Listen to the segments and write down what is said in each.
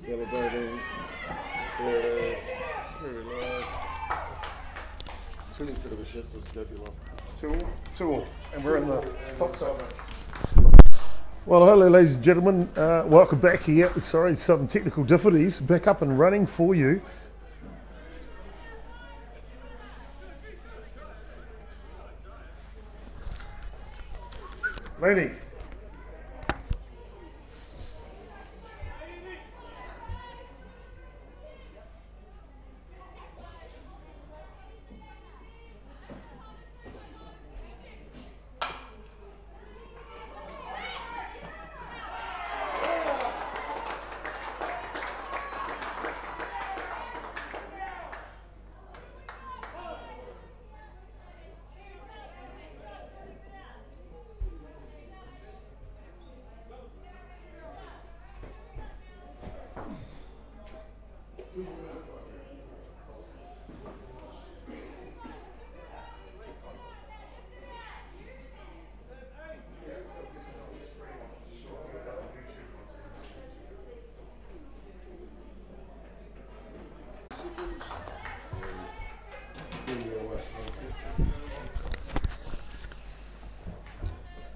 Yellow birding. There it is. Very live. 20 instead of a shift, just go for your love. Two all. And we're in the top side. Well, hello ladies and gentlemen, welcome back here. Sorry, some technical difficulties. Back up and running for you. Laney.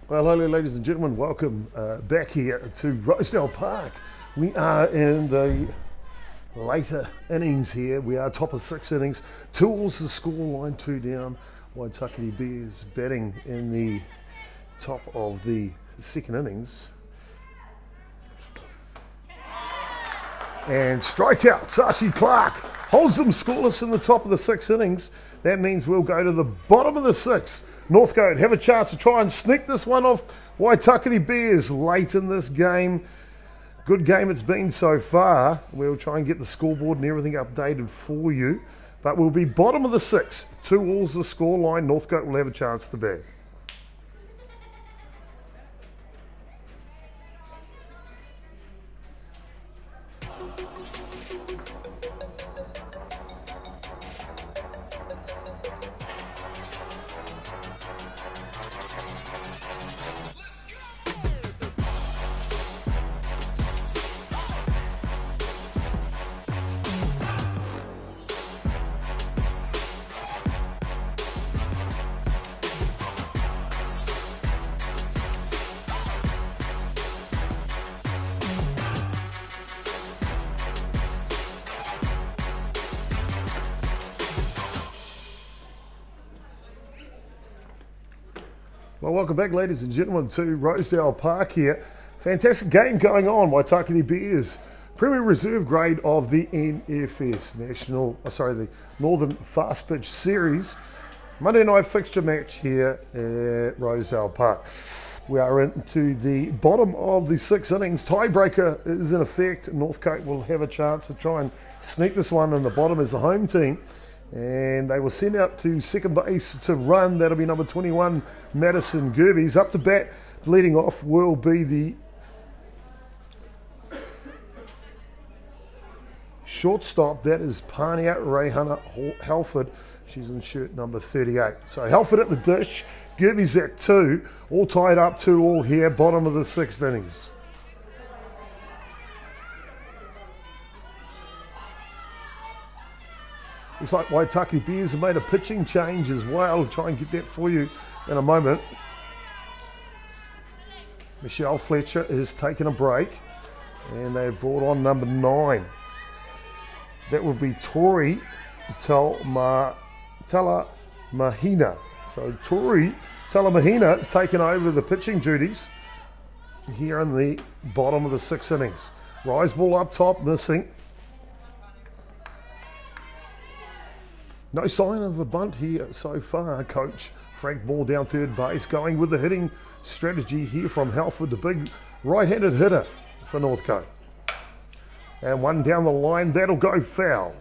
Well, hello ladies and gentlemen, welcome back here to Rosedale Park. We are in the later innings here. We are top of 6 innings. 2 all's the score line, 2 down. Waitakere Bears batting in the top of the 2nd innings. And strikeout, Sashi Clark holds them scoreless in the top of the 6th innings. That means we'll go to the bottom of the 6th. Northcote have a chance to try and sneak this one off Waitakere Bears late in this game. Good game it's been so far. We'll try and get the scoreboard and everything updated for you. But we'll be bottom of the 6th. 2 all's the score line. Northcote will have a chance to bat. Well, welcome back ladies and gentlemen to Rosedale Park here. Fantastic game going on. Waitakere Bears, Premier Reserve grade of the NFS, the Northern Fastpitch Series. Monday night fixture match here at Rosedale Park. We are into the bottom of the 6 innings. Tiebreaker is in effect. Northcote will have a chance to try and sneak this one in the bottom as the home team. And they will send out to second base to run. That'll be number 21, Madison Gerbies. Up to bat, leading off will be the shortstop. That is Pania Rehana Halford. She's in shirt number 38. So Halford at the dish, Gerbies at 2. All tied up 2 all here, bottom of the 6th innings. Looks like Waitakere Bears have made a pitching change as well. I'll try and get that for you in a moment. Michelle Fletcher is taking a break and they've brought on number 9. That would be Tori Talamahina. So Tori Talamahina is taking over the pitching duties here in the bottom of the 6th innings. Rise ball up top, missing. No sign of a bunt here so far. Coach Frank Moore down third base, going with the hitting strategy here from Halford, the big right-handed hitter for Northcote. And one down the line, that'll go foul.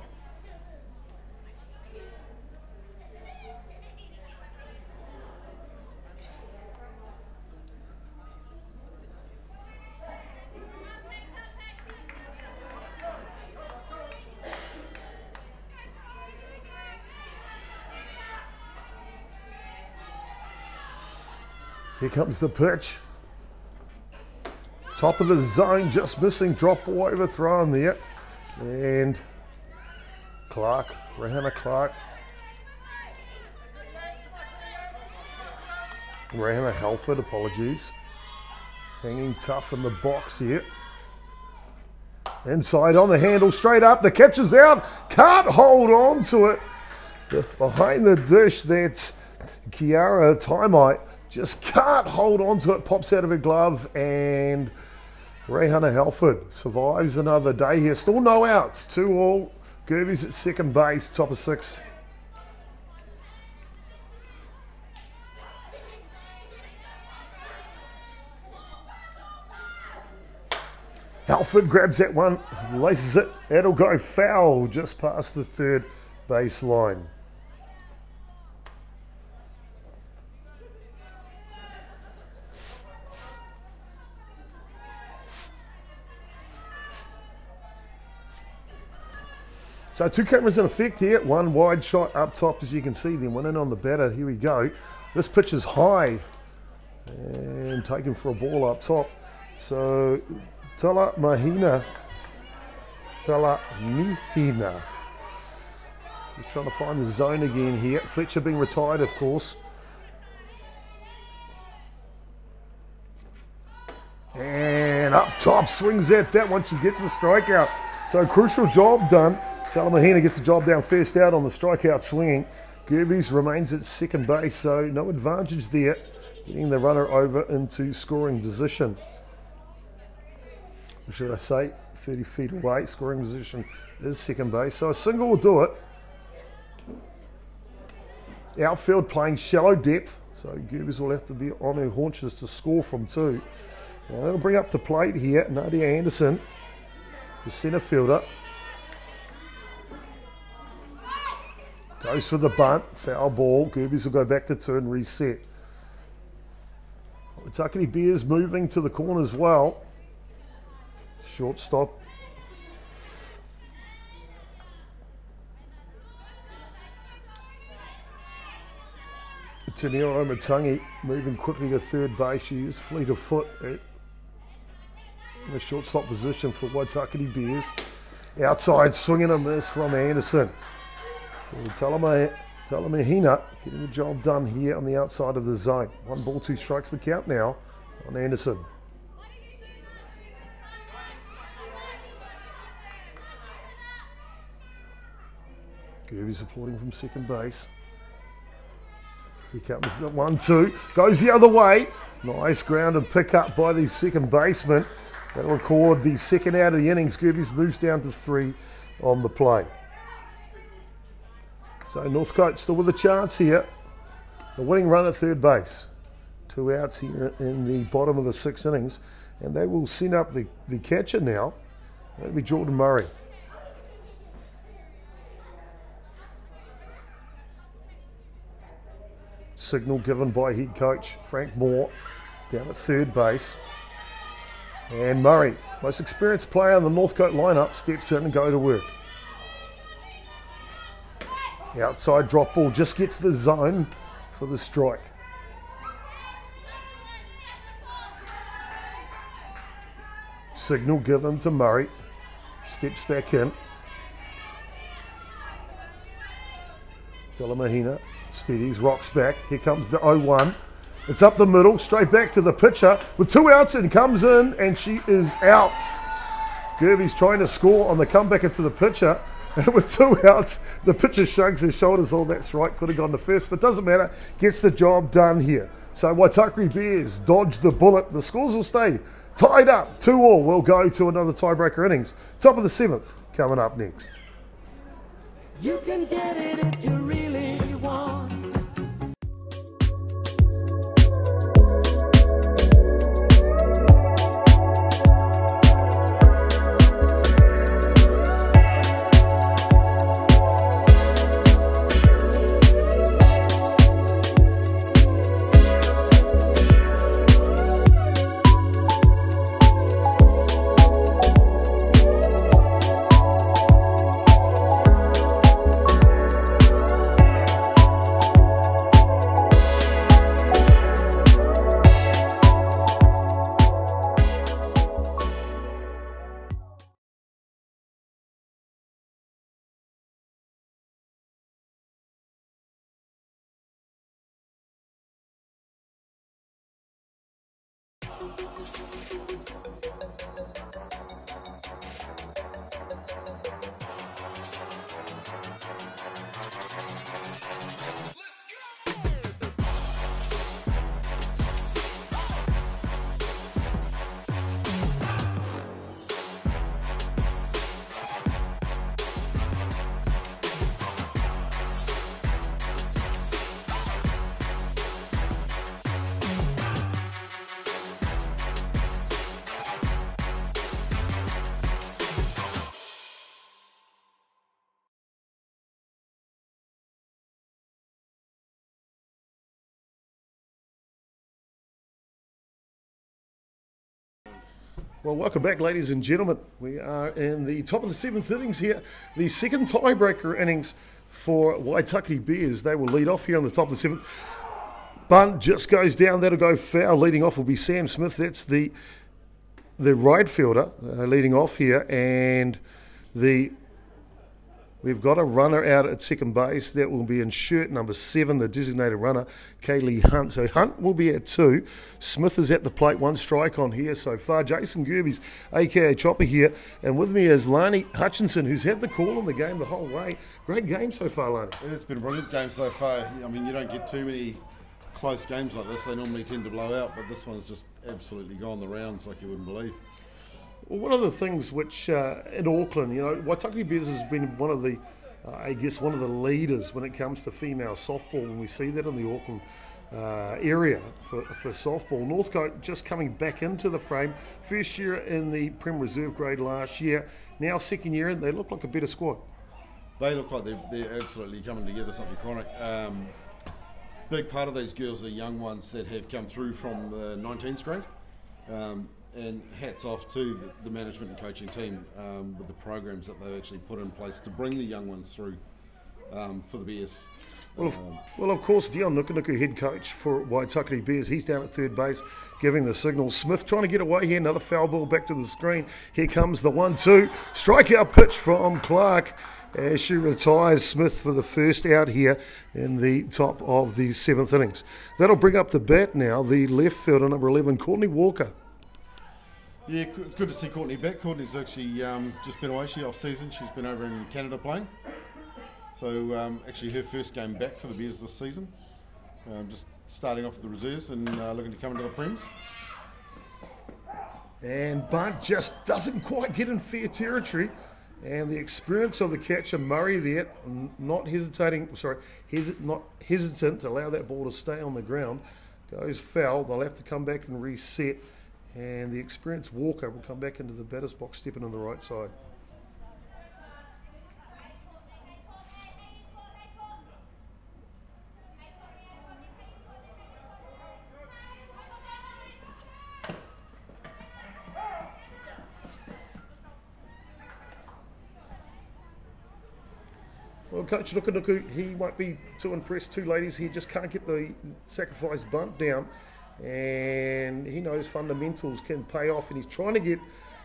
Here comes the pitch. Top of the zone, just missing. Drop ball overthrown there. And Clark, Rihanna Clark. Rihanna Halford, apologies. Hanging tough in the box here. Inside on the handle, straight up. The catch is out. Can't hold on to it. Behind the dish, that's Kiara Taimai. Just can't hold on to it. Pops out of her glove, and Rihanna Halford survives another day here. Still no outs. 2-all. Gerby's at second base, top of 6. Halford grabs that one, laces it. That'll go foul just past the third base line. So 2 cameras in effect here. One wide shot up top, as you can see. Then one in on the batter. Here we go. This pitch is high and taken for a ball up top. So Tala Mihina. Just trying to find the zone again here. Fletcher being retired, of course. And up top, swings at that one. She gets a strikeout. So crucial job done. Talamahina gets the job down first out on the strikeout swinging. Gerbies remains at second base, so no advantage there. Getting the runner over into scoring position. Or should I say 30 feet away. Scoring position is second base, so a single will do it. Outfield playing shallow depth, so Gerbies will have to be on her haunches to score from 2. Now that'll bring up the plate here. Nadia Anderson, the centre fielder. Goes for the bunt, foul ball. Gerbies will go back to 2 and reset. Waitakere Bears moving to the corner as well. Shortstop. Tenio Omatangi moving quickly to third base. She is fleet of foot at the shortstop position for Waitakere Bears. Outside swinging a miss from Anderson. So Talamahina getting the job done here on the outside of the zone. 1 ball, 2 strikes the count now on Anderson. Gerby supporting from second base. Here comes the 1-2. Goes the other way. Nice ground and pick up by the second baseman. That'll record the second out of the innings. Gerby's moves down to 3 on the play. So Northcote still with a chance here. The winning run at third base. 2 outs here in the bottom of the 6 innings. And they will send up the catcher now. That'll be Jordan Murray. Signal given by head coach Frank Moore down at third base. And Murray, most experienced player in the Northcote lineup, steps in and go to work. Outside drop ball, just gets the zone for the strike. Signal given to Murray. Steps back in. Talamahina steadies, rocks back. Here comes the 0-1. It's up the middle, straight back to the pitcher. With 2 outs and comes in, and she is out. Gerby's trying to score on the comeback into the pitcher. And with 2 outs, the pitcher shrugs his shoulders. Oh, that's right, could have gone to first, but doesn't matter. Gets the job done here. So Waitakere Bears dodge the bullet. The scores will stay tied up. 2-all. We'll go to another tiebreaker innings. Top of the 7th coming up next. You can get it if you really want. Well, welcome back, ladies and gentlemen. We are in the top of the 7th innings here. The second tiebreaker innings for Waitakere Bears. They will lead off here on the top of the 7th. Bunt just goes down. That'll go foul. Leading off will be Sam Smith. That's the right fielder leading off here. And we've got a runner out at second base. That will be in shirt number 7, the designated runner, Kaylee Hunt. So Hunt will be at 2. Smith is at the plate, 1 strike on here so far. Jason Gerby's aka Chopper here. And with me is Lani Hutchinson, who's had the call in the game the whole way. Great game so far, Lani. It's been a brilliant game so far. I mean, you don't get too many close games like this. They normally tend to blow out, but this one's just absolutely gone the rounds like you wouldn't believe. Well, one of the things which in Auckland, Waitakere Bears has been one of the, one of the leaders when it comes to female softball, and we see that in the Auckland area for softball. Northcote just coming back into the frame. First year in the Prem Reserve grade last year, now second year, and they look like a better squad. They look like they're absolutely coming together, something chronic. Big part of these girls are young ones that have come through from the 19th grade. And hats off to the management and coaching team with the programs that they've actually put in place to bring the young ones through for the Bears. Well, of course, Dion Nukunuku, head coach for Waitakere Bears, he's down at third base giving the signal. Smith trying to get away here, another foul ball back to the screen. Here comes the 1-2. Strikeout pitch from Clark as she retires Smith for the first out here in the top of the 7th innings. That'll bring up the bat now, the left fielder, number 11, Courtney Walker. Yeah, it's good to see Courtney back. Courtney's actually just been away. She's off season. She's been over in Canada playing. So actually her first game back for the Bears this season. Just starting off with the reserves and looking to come into the Prems. And Bunt just doesn't quite get in fair territory. And the experience of the catcher, Murray there, not hesitant to allow that ball to stay on the ground, goes foul. They'll have to come back and reset. And the experienced Walker will come back into the batter's box, stepping on the right side. Well, Coach Nukunuku, he won't be too impressed. 2 ladies, he just can't get the sacrifice bunt down. And he knows fundamentals can pay off, and he's trying to get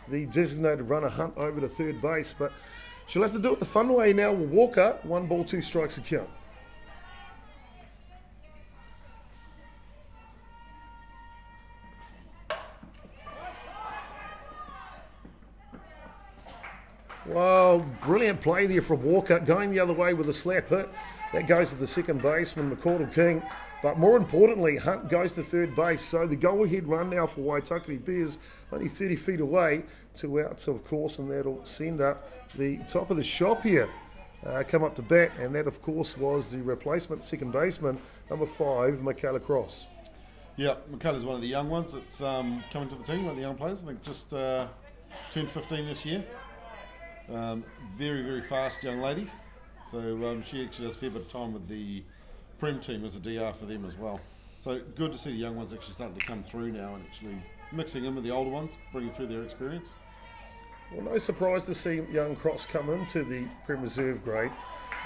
the designated runner Hunt over to third base, but she'll have to do it the fun way now with Walker. 1 ball, 2 strikes to count. Well, brilliant play there from Walker, going the other way with a slap hit. That goes to the second baseman, McCordle King. But more importantly, Hunt goes to third base. So the go-ahead run now for Waitakere Bears, only 30 feet away, 2 outs, of course, and that'll send up the top of the shop here. Come up to bat, and that, of course, was the replacement second baseman, number 5, Michaela Cross. Yeah, Michaela's one of the young ones that's coming to the team, one of the young players. I think just turned 15 this year. Very, very fast young lady. So she actually does a fair bit of time with the Prem team as a DR for them as well. So good to see the young ones actually starting to come through now and actually mixing in with the older ones, bringing through their experience. Well, no surprise to see young Cross come into the Prem Reserve grade.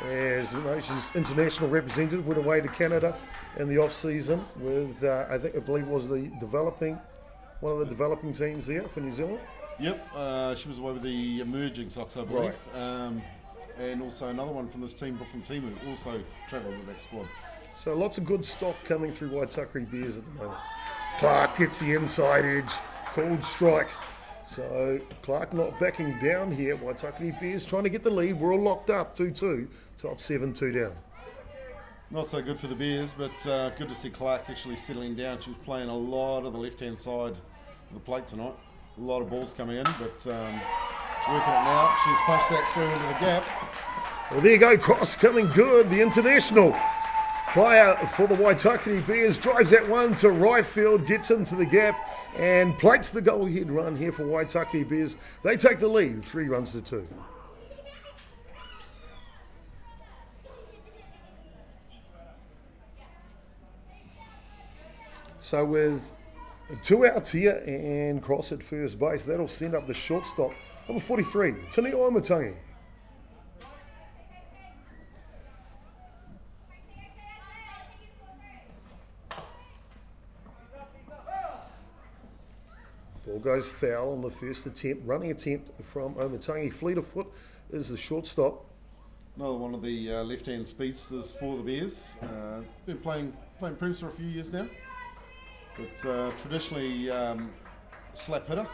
As you know, she's international representative, went away to Canada in the off-season with, I believe was one of the developing teams there for New Zealand. Yep, she was away with the emerging Sox, I believe. Right. And also another one from this team, Brooklyn team, who also travelled with that squad. So lots of good stock coming through Waitakere Bears at the moment. Clark gets the inside edge, called strike. So Clark not backing down here. Waitakere Bears trying to get the lead. We're all locked up, 2-2. Top 7-2 down. Not so good for the Bears, but good to see Clark actually settling down. She was playing a lot of the left-hand side of the plate tonight. A lot of balls coming in, but working it now. She's punched that through into the gap. Well, there you go. Cross coming good. The international player for the Waitakere Bears drives that one to right field, gets into the gap, and plates the go-ahead run here for Waitakere Bears. They take the lead, 3 runs to 2. So with 2 outs here and Cross at first base, that'll send up the shortstop, number 43, Tini Waimatangi. Ball goes foul on the first attempt. Running attempt from Waimatangi. Fleet of foot is the shortstop. Another one of the left-hand speedsters for the Bears. Been playing Prince for a few years now. But traditionally slap hitter.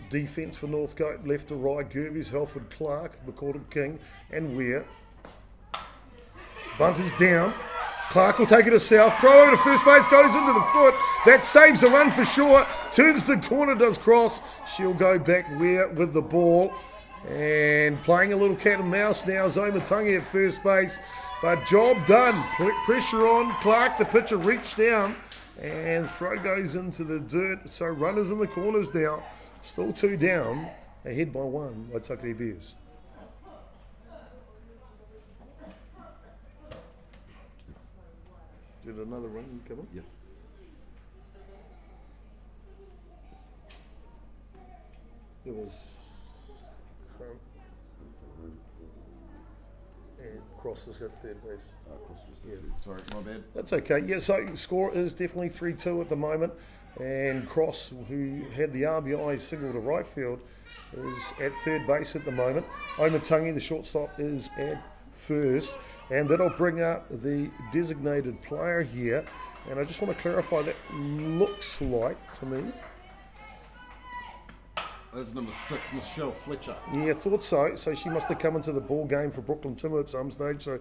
Defence for Northcote, left to right, Gerbies, Helford, Clark, McCordle, King, and Weir. Bunt is down. Clark will take it to south, throw over to first base, goes into the foot. That saves the run for sure. Turns the corner, does Cross. She'll go back Weir with the ball. And playing a little cat and mouse now is Waimatangi at first base. But job done. Pressure on. Clark, the pitcher, reached down. And throw goes into the dirt. So runners in the corners now. Still 2 down. Ahead by 1. Waitakere Bears. Did another run come in? Yeah. It was... and Cross has got third base. Yeah. Sorry, my bad. That's okay. Yeah, so score is definitely 3-2 at the moment. And Cross, who had the RBI single to right field, is at third base at the moment. Waimatangi, the shortstop, is at first. And that'll bring up the designated player here. And I just want to clarify, that looks like to me. That's number 6, Michelle Fletcher. Yeah, thought so. So she must have come into the ball game for Brooklyn Timber at some stage. So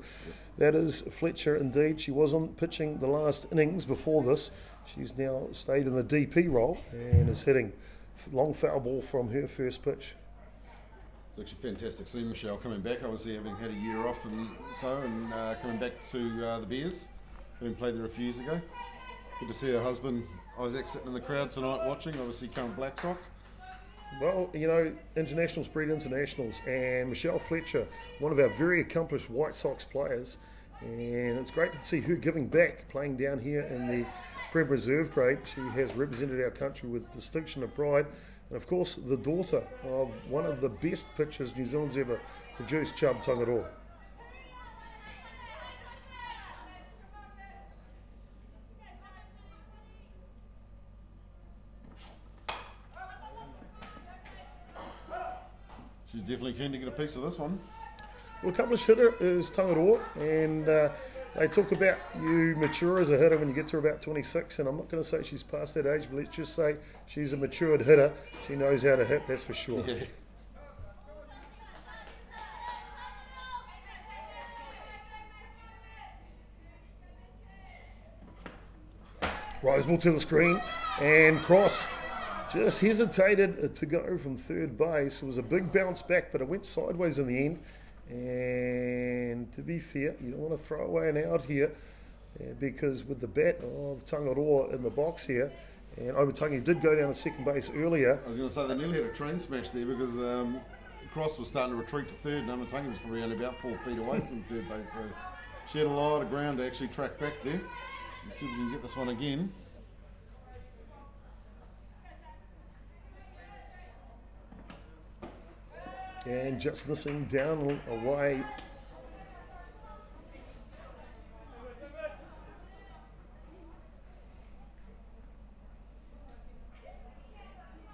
that is Fletcher indeed. She wasn't pitching the last innings before this. She's now stayed in the DP role and is hitting long foul ball from her first pitch. It's actually fantastic seeing Michelle coming back, obviously having had a year off and coming back to the Bears, having played there a few years ago. Good to see her husband Isaac sitting in the crowd tonight watching, obviously current Black Sock. Well, you know, internationals breed internationals, and Michelle Fletcher, one of our very accomplished White Sox players, and it's great to see her giving back, playing down here in the Prem Reserve grade. She has represented our country with distinction and pride, and of course the daughter of one of the best pitchers New Zealand's ever produced, Chubb Tangaroa. She's definitely keen to get a piece of this one. Well, accomplished hitter is Tangaroa, and they talk about you mature as a hitter when you get to about 26, and I'm not going to say she's past that age, but let's just say she's a matured hitter. She knows how to hit, that's for sure. Yeah. Rise ball to the screen, and Cross just hesitated to go from third base. It was a big bounce back, but it went sideways in the end. And to be fair, you don't want to throw away an out here because with the bat of Tangaroa in the box here, and Waimatangi did go down to second base earlier. I was going to say they nearly had a train smash there because Cross was starting to retreat to third, and Waimatangi was probably only about 4 feet away from third base. So she had a lot of ground to actually track back there. Let's see if we can get this one again. And just missing down away.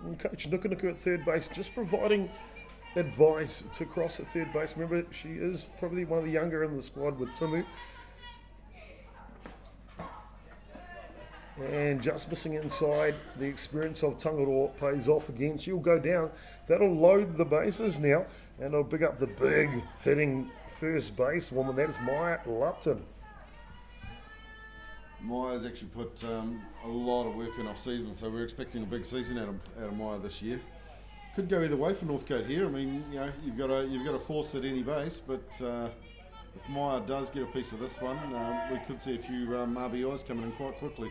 And Coach Nukunuku at third base, just providing advice to Cross at third base. Remember, she is probably one of the younger in the squad with Timu. And just missing inside, the experience of Tangaroa pays off again. She'll go down. That'll load the bases now, and it'll pick up the big hitting first base woman. That is Maya Lupton. Maya's actually put a lot of work in off season, so we're expecting a big season out of Maya this year. Could go either way for Northcote here. I mean, you know, you've got to force at any base, but if Maya does get a piece of this one, we could see a few RBIs coming in quite quickly.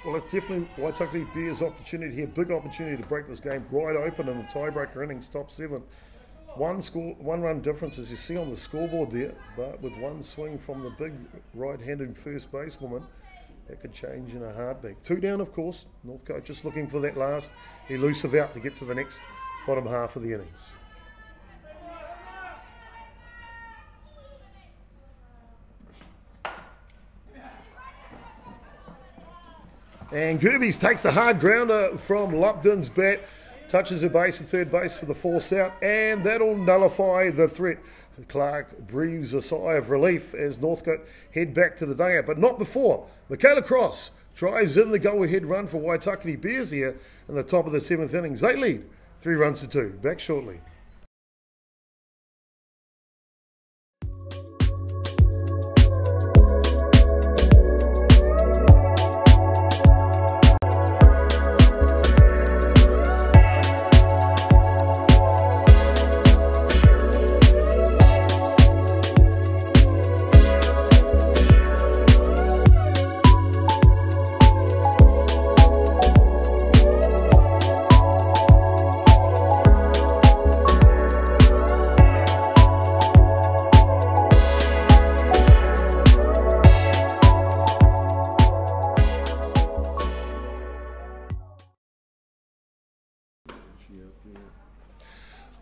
Well, it's definitely Waitakere Bears' opportunity here, big opportunity to break this game right open in the tiebreaker innings, top 7. One run difference, as you see on the scoreboard there, but with one swing from the big right-handed first basewoman, that could change in a heartbeat. 2 down, of course. Northcote just looking for that last elusive out to get to the next bottom half of the innings. And Gerbies takes the hard grounder from Lupton's bat, touches her base at third base for the force out, and that'll nullify the threat. Clark breathes a sigh of relief as Northcote head back to the dugout, but not before. Michaela Cross drives in the go-ahead run for Waitakere Bears here in the top of the 7th innings. They lead 3 runs to 2. Back shortly.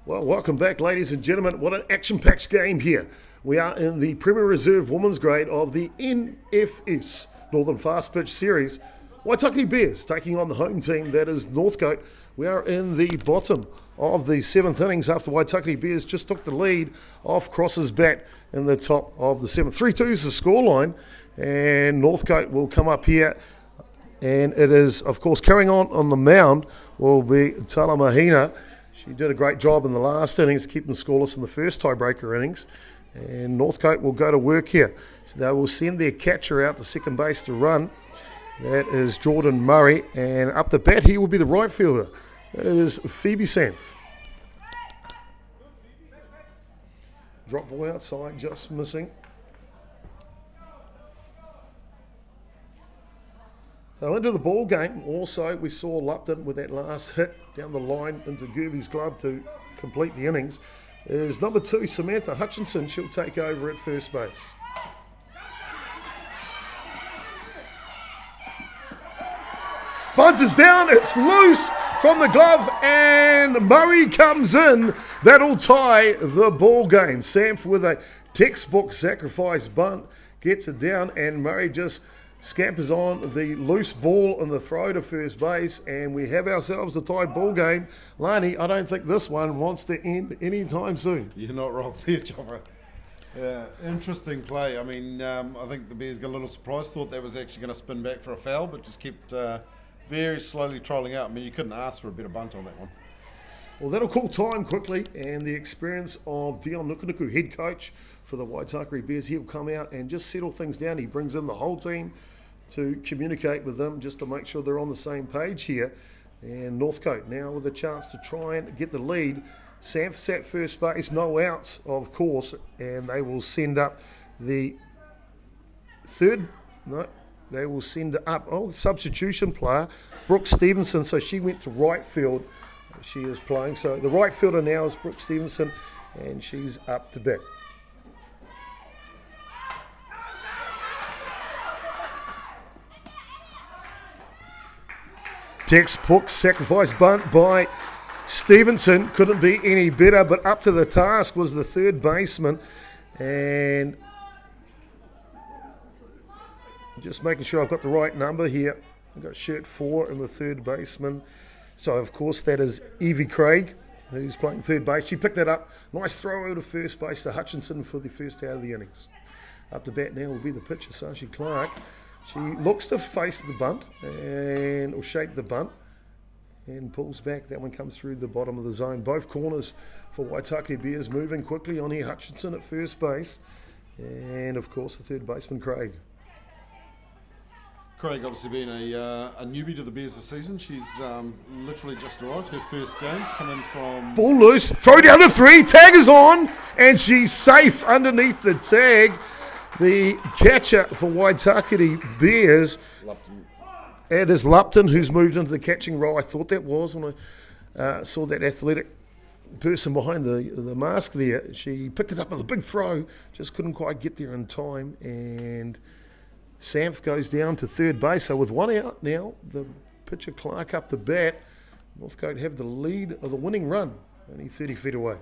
Well, welcome back, ladies and gentlemen. What an action-packed game here. We are in the Premier Reserve Women's Grade of the NFS, Northern Fastpitch Series. Waitakere Bears taking on the home team, that is Northcote. We are in the bottom of the 7th innings after Waitakere Bears just took the lead off Cross's bat in the top of the 7th. 3-2 is the scoreline, and Northcote will come up here. And it is, of course, carrying on the mound will be Tala Mahina. She did a great job in the last innings, keeping scoreless in the first tiebreaker innings. And Northcote will go to work here. So they will send their catcher out to second base to run. That is Jordan Murray. And up the bat here will be the right fielder. It is Phoebe Sanf. Drop ball outside, just missing. So into the ball game, also we saw Lupton with that last hit down the line into Gerby's glove to complete the innings. Is number 2, Samantha Hutchinson. She'll take over at first base. Bunt is down, it's loose from the glove, and Murray comes in. That'll tie the ball game. Sanf with a textbook sacrifice bunt gets it down, and Murray just scampers on the loose ball in the throw to first base, and we have ourselves a tied ball game. Lani, I don't think this one wants to end anytime soon. You're not wrong there, Chopper. Interesting play. I mean, I think the Bears got a little surprised, thought that was actually going to spin back for a foul, but just kept very slowly trolling out. I mean, you couldn't ask for a better bunt on that one. Well, that'll call time quickly, and the experience of Dion Nukunuku, head coach for the Waitakere Bears, he'll come out and just settle things down. He brings in the whole team to communicate with them just to make sure they're on the same page here. And Northcote now with a chance to try and get the lead. Sanf's at first base, no outs, of course, and they will send up the third, no, they will send up, substitution player, Brooke Stevenson, so she went to right field. She is playing, so the right fielder now is Brooke Stevenson, and she's up to bat. Textbook sacrifice bunt by Stevenson. Couldn't be any better, but up to the task was the third baseman. And just making sure I've got the right number here. I've got shirt 4 and the third baseman. So, of course, that is Evie Craig, who's playing third base. She picked that up. Nice throw over to first base to Hutchinson for the first out of the innings. Up to bat now will be the pitcher, Sashi Clark. She looks to face the bunt or shape the bunt and pulls back. That one comes through the bottom of the zone. Both corners for Waitakere Bears moving quickly on here. Hutchinson at first base and, of course, the third baseman, Craig. Craig obviously being a newbie to the Bears this season. She's literally just arrived. Her first game coming from... Ball loose. Throw down to 3. Tag is on. And she's safe underneath the tag. The catcher for Waitakere Bears. Lupton. It is Lupton who's moved into the catching role. I thought that was when I saw that athletic person behind the mask there. She picked it up with a big throw. Just couldn't quite get there in time. And... Samph goes down to third base, so with one out now, the pitcher Clark up to bat. Northcote have the lead of the winning run, only 30 feet away.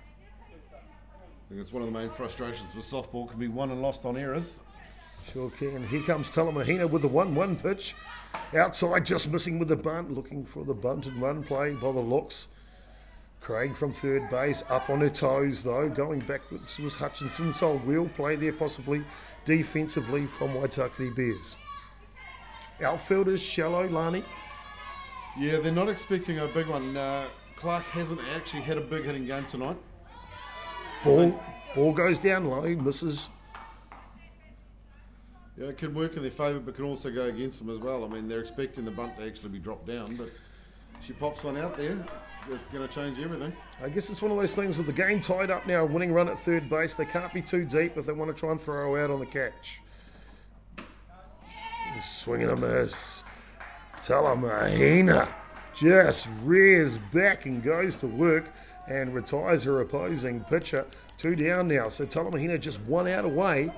I think it's one of the main frustrations with softball, can be won and lost on errors. Sure can. Here comes Talamahina with the 1-1 pitch. Outside, just missing with the bunt, looking for the bunt and run play by the looks. Craig from third base, up on her toes though, going backwards was Hutchinson, so a wheel play there possibly defensively from Waitakere Bears. Outfielders, shallow, Lani. Yeah, they're not expecting a big one. Clark hasn't actually had a big hitting game tonight. Ball goes down low, misses. Yeah, it can work in their favour, but can also go against them as well. I mean, they're expecting the bunt to actually be dropped down, but she pops one out there, it's going to change everything. I guess it's one of those things with the game tied up now, winning run at third base. They can't be too deep if they want to try and throw out on the catch. Swing and a miss. Talamahina just rears back and goes to work and retires her opposing pitcher. 2 down now, so Talamahina just 1 out away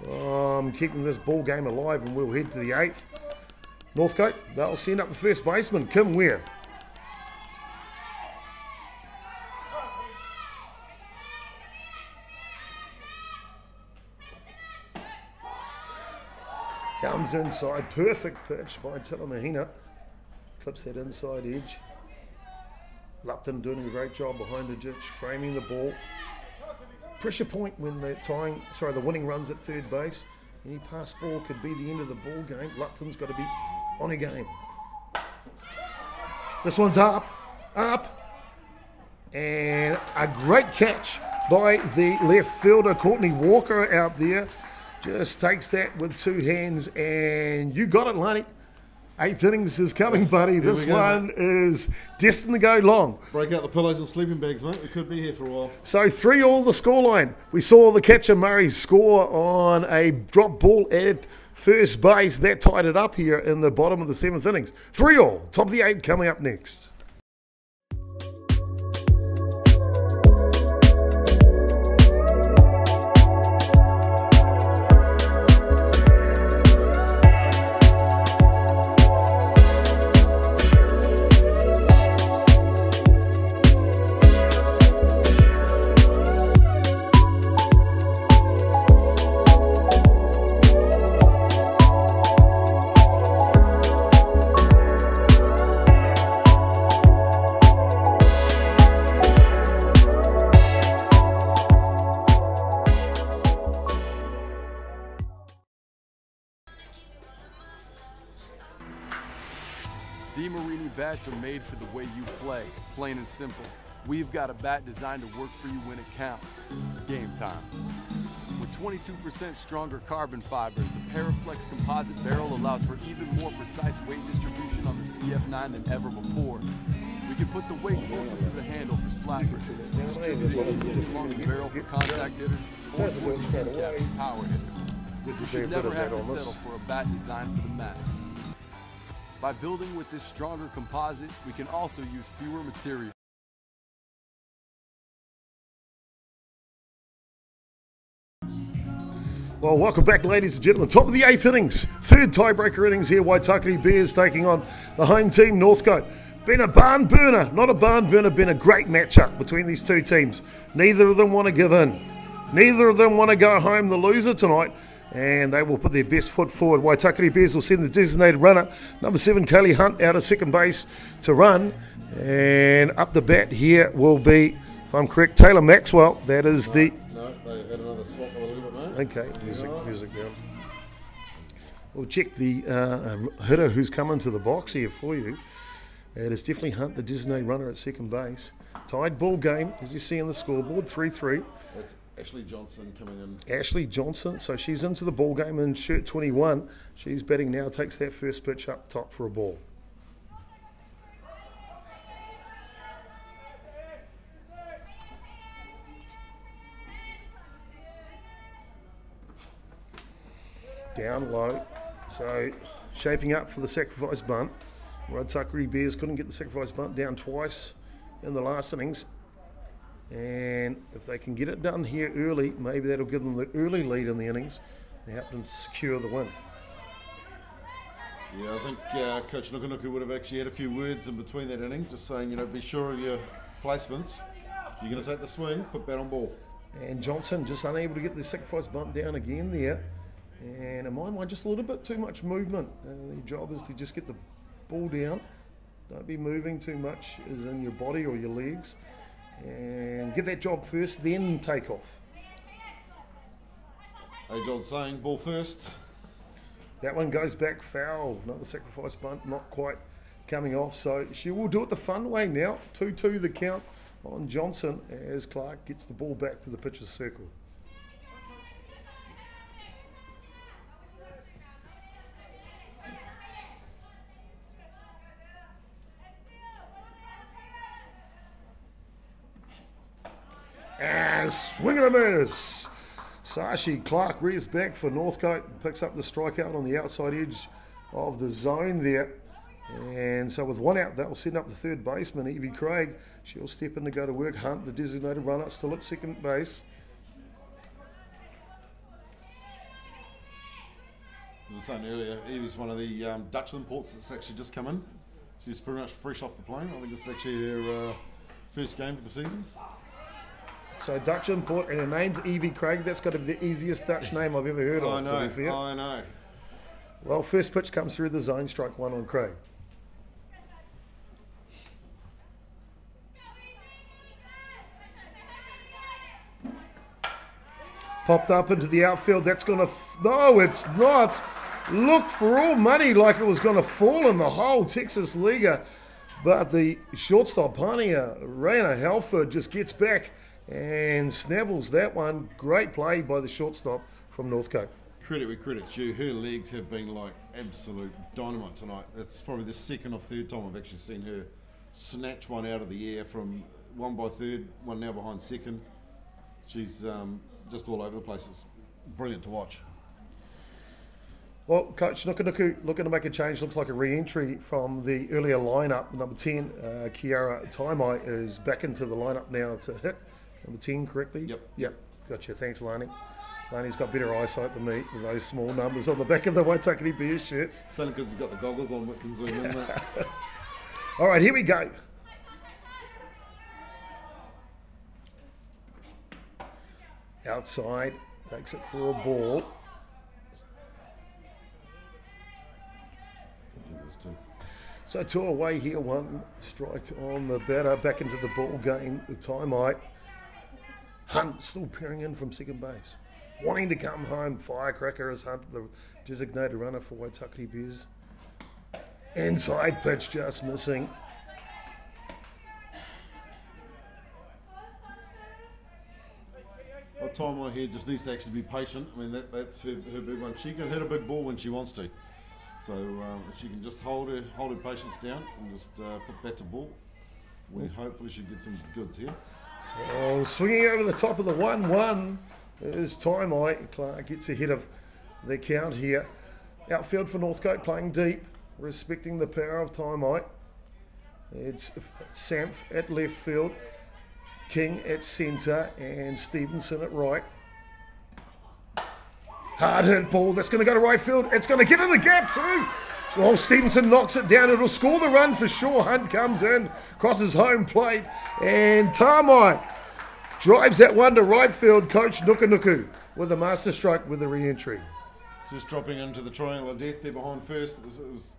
from keeping this ball game alive, and we'll head to the 8th. Northcote, they'll send up the first baseman, Kim Ware. Comes inside, perfect pitch by Talamahina. Clips that inside edge. Lupton doing a great job behind the ditch, framing the ball. Pressure point when they're the winning runs at third base. Any pass ball could be the end of the ball game. Lupton's got to be on a game. This one's up, and a great catch by the left fielder, Courtney Walker out there. Just takes that with 2 hands, and you got it, Lani. 8th innings is coming, buddy. This one is destined to go long. Break out the pillows and sleeping bags, mate. We could be here for a while. So 3-all the scoreline. We saw the catcher Murray score on a drop ball at first base. That tied it up here in the bottom of the 7th innings. 3-all. Top of the 8 coming up next. Bats are made for the way you play, plain and simple. We've got a bat designed to work for you when it counts. Game time. With 22% stronger carbon fibers, the Paraflex composite barrel allows for even more precise weight distribution on the CF9 than ever before. We can put the weight closer to the handle for slappers, distribute it along the barrel for contact hitters, or the handicap for power hitters. You should never have to settle for a bat designed for the masses. By building with this stronger composite, we can also use fewer materials. Well, welcome back, ladies and gentlemen. Top of the 8th innings. 3rd tiebreaker innings here. Waitakere Bears taking on the home team, Northcote. Been a barn burner. Not a barn burner, been a great matchup between these two teams. Neither of them want to give in. Neither of them want to go home the loser tonight. And they will put their best foot forward. Waitakere Bears will send the designated runner, number 7, Kaylee Hunt, out of second base to run. And up the bat here will be If I'm correct, Taylor Maxwell. That is the... No, they had another swap a little bit, mate. Okay, music down. We'll check the hitter who's come into the box here for you. It is definitely Hunt, the designated runner at second base. Tied ball game, as you see on the scoreboard, 3-3. That's Ashley Johnson coming in. Ashley Johnson, so she's into the ball game in shirt 21. She's batting now, takes that first pitch up top for a ball. Down low, so shaping up for the sacrifice bunt. Waitakere Bears couldn't get the sacrifice bunt down twice in the last innings, and if they can get it done here early, maybe that'll give them the early lead in the innings and help them to secure the win. Yeah, I think Coach Nukunuku would have actually had a few words in between that inning, just saying, you know, be sure of your placements. You're going to take the swing, put bat on ball. And Johnson just unable to get the sacrifice bunt down again there. And in my mind, just a little bit too much movement. The job is to just get the ball down. Don't be moving too much as in your body or your legs. And get that job first, then take off. Age-old saying, ball first. That one goes back foul. Another sacrifice bunt, not quite coming off. So she will do it the fun way now. 2-2 the count on Johnson as Clark gets the ball back to the pitcher's circle. And swing and a miss. Sashi Clark rears back for Northcote, picks up the strikeout on the outside edge of the zone there. And so with one out, that will send up the third baseman, Evie Craig. She'll step in to go to work. Hunt, the designated runner, still at second base. As I was saying earlier, Evie's one of the Dutch imports that's actually just come in. She's pretty much fresh off the plane. I think it's actually her first game for the season. So Dutch import, and her name's Evie Craig. That's got to be the easiest Dutch name I've ever heard of. I know. Well, first pitch comes through the zone, strike one on Craig. Popped up into the outfield. That's going to... No, it's not. Looked for all money like it was going to fall in the hole, Texas Liga. But the shortstop, Pania, Raina Halford, just gets back and snavels that one. Great play by the shortstop from Northcote. Credit where credit's due. Her legs have been like absolute dynamite tonight. That's probably the second or third time I've actually seen her snatch one out of the air from one by third, one now behind second. She's just all over the place. It's brilliant to watch. Well, Coach Nukunuku looking to make a change. Looks like a re-entry from the earlier lineup. Number 10, Kiara Taimai, is back into the lineup now to hit. Number 10 correctly? Yep. Gotcha. Thanks, Lani. Lani's got better eyesight than me with those small numbers on the back of the Waitakere Bears shirts. It's only because he's got the goggles on, we can zoom in there. All right, here we go. Outside, takes it for a ball. So two away here, one strike on the batter, back into the ball game. The Taimai. Hunt still peering in from second base. Wanting to come home. Firecracker is Hunt, the designated runner for Waitakere Bears. Inside pitch just missing. Well, Taimai here just needs to actually be patient. I mean, that's her big one. She can hit a big ball when she wants to. So if she can just hold her patience down and just put bat to ball, we hopefully should get some goods here. Oh, swinging over the top of the 1-1 is Taimai. Clark gets ahead of the count here. Outfield for Northcote playing deep, respecting the power of Taimai. It's Samph at left field, King at centre, and Stevenson at right. Hard hit ball, that's going to go to right field. It's going to get in the gap too. Oh, Stevenson knocks it down. It'll score the run for sure. Hunt comes in, crosses home plate, and Taimai drives that one to right field. Coach Nukunuku with a master stroke with a re-entry. Just dropping into the triangle of death there behind first. It was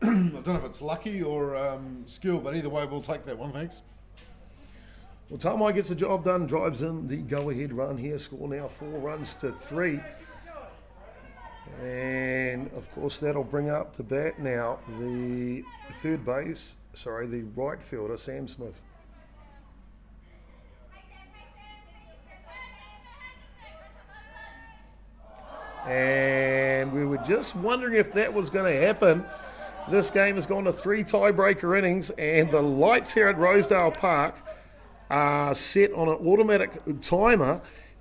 I don't know if it's lucky or skill, but either way, we'll take that one, thanks. Well, Tamai gets the job done, drives in the go-ahead run here. Score now 4 runs to 3. And, of course, that'll bring up to bat now the the right fielder, Sam Smith. And we were just wondering if that was going to happen. This game has gone to 3 tiebreaker innings, and the lights here at Rosedale Park are set on an automatic timer,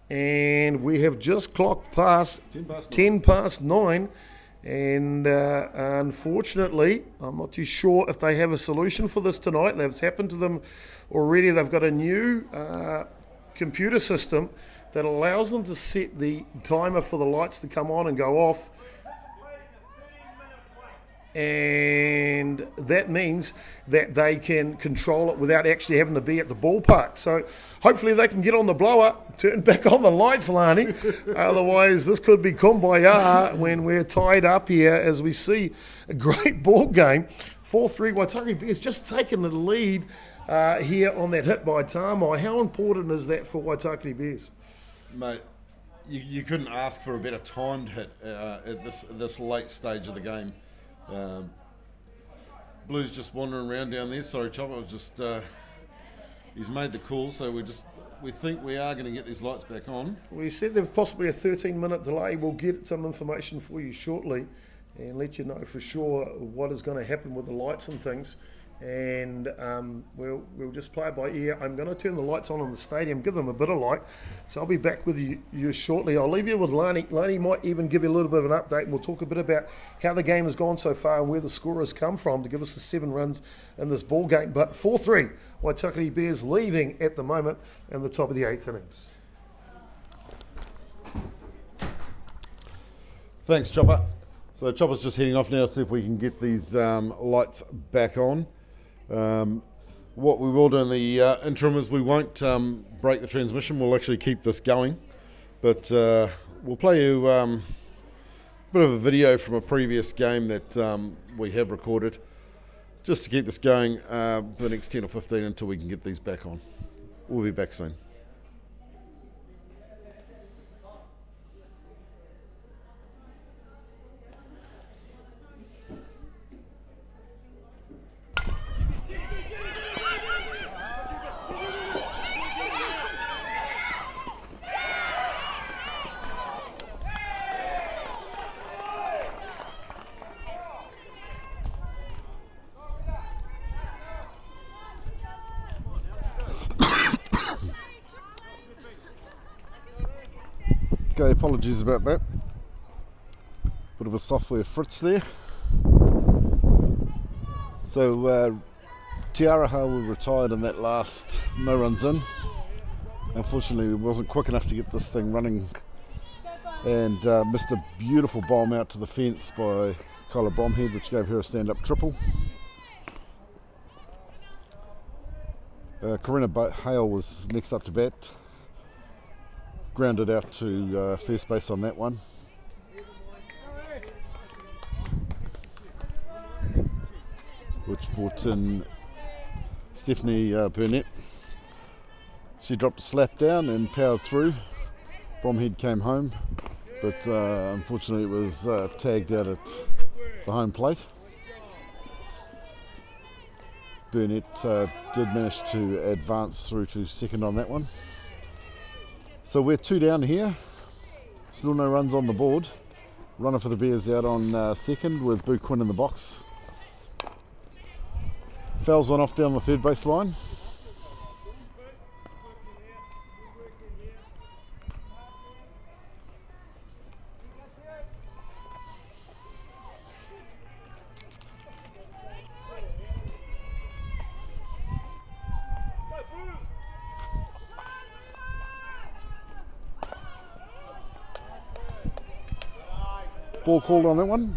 and we have just clocked past 10 past 9, and unfortunately, I'm not too sure if they have a solution for this tonight. That's happened to them already. They've got a new computer system that allows them to set the timer for the lights to come on and go off. And that means that they can control it without actually having to be at the ballpark. So hopefully they can get on the blower, turn back on the lights, Lani. Otherwise, this could be kumbaya when we're tied up here as we see a great ball game. 4-3, Waitakere Bears just taking the lead here on that hit by Tamai. How important is that for Waitakere Bears? Mate, you couldn't ask for a better timed hit at this late stage of the game. Blue's just wandering around down there. Sorry, Chopper was just he's made the call, so we think we are going to get these lights back on. We said there was possibly a 13-minute delay. We'll get some information for you shortly and let you know for sure what is going to happen with the lights and things. And we'll just play it by ear. I'm going to turn the lights on in the stadium, give them a bit of light. So I'll be back with you shortly. I'll leave you with Lani. Lani might even give you a little bit of an update, and we'll talk a bit about how the game has gone so far and where the score has come from to give us the 7 runs in this ball game. But 4-3, Waitakere Bears leading at the moment in the top of the 8th innings. Thanks, Chopper. So Chopper's just heading off now to see if we can get these lights back on. What we will do in the interim is we won't break the transmission. We'll actually keep this going, but we'll play you a bit of a video from a previous game that we have recorded just to keep this going for the next 10 or 15 until we can get these back on. We'll be back soon. Okay, apologies about that. Bit of a software fritz there. So Tiaraha were retired in that last no runs in. Unfortunately, it wasn't quick enough to get this thing running, and missed a beautiful bomb out to the fence by Kyla Bromhead, which gave her a stand-up triple. Corinna Hale was next up to bat. Grounded out to first base on that one. Which brought in Stephanie Burnett. She dropped a slap down and powered through. Bromhead came home, but unfortunately it was tagged out at the home plate. Burnett did manage to advance through to second on that one. So we're 2 down here, still no runs on the board. Runner for the Bears out on second with Boo Quinn in the box. Fouls one off down the third base line. Ball called on that one.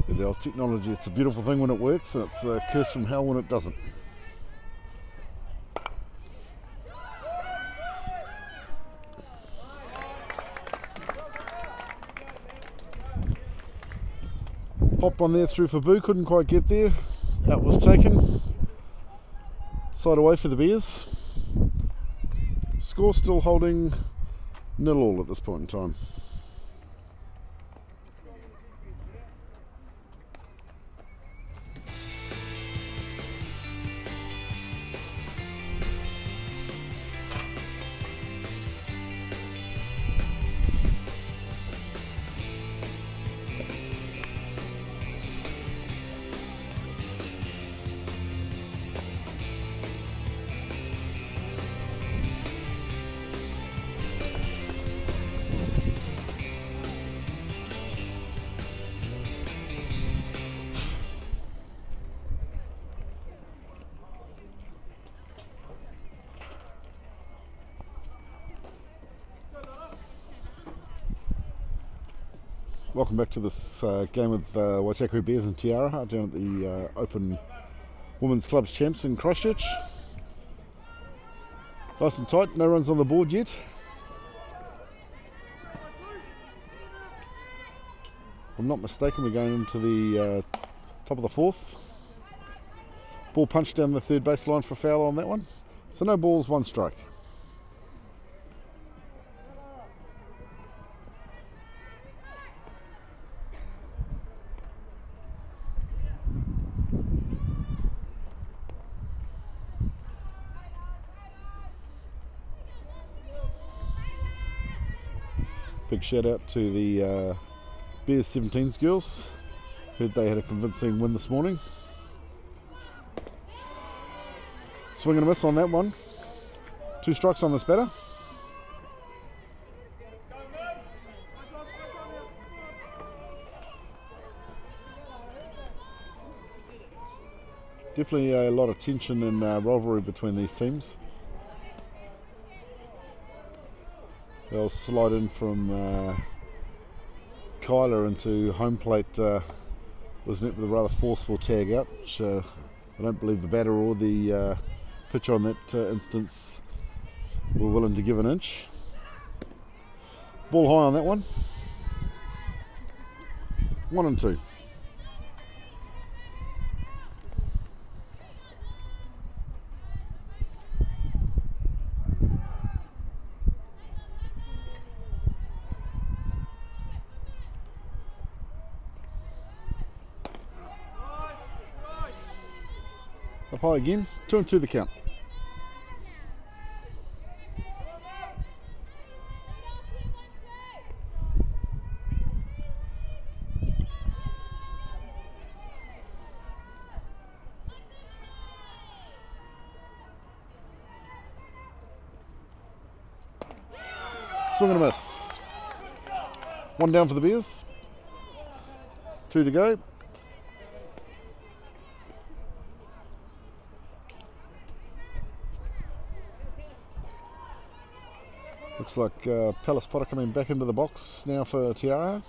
With our technology, it's a beautiful thing when it works, and it's a curse from hell when it doesn't. Popped one there through for Boo, couldn't quite get there. Out was taken. Side away for the Bears. Score still holding 0-0 at this point in time. Welcome back to this game with Waitakere Bears and Tiara down at the Open Women's Clubs Champs in Christchurch. Nice and tight, no runs on the board yet. If I'm not mistaken, we're going into the top of the fourth. Ball punched down the third baseline for a foul on that one. So no balls, one strike. Big shout out to the Bears 17s girls. Heard they had a convincing win this morning. Swing and a miss on that one. 2 strikes on this batter. Definitely a lot of tension and rivalry between these teams. They'll slide in from Kyler into home plate. Was met with a rather forceful tag out, which I don't believe the batter or the pitcher on that instance were willing to give an inch. Ball high on that one. 1 and 2. Up high again, 2 and 2 the count. Swing and a miss. 1 down for the Bears. 2 to go. Looks like Palace Potter coming back into the box now for Tiara.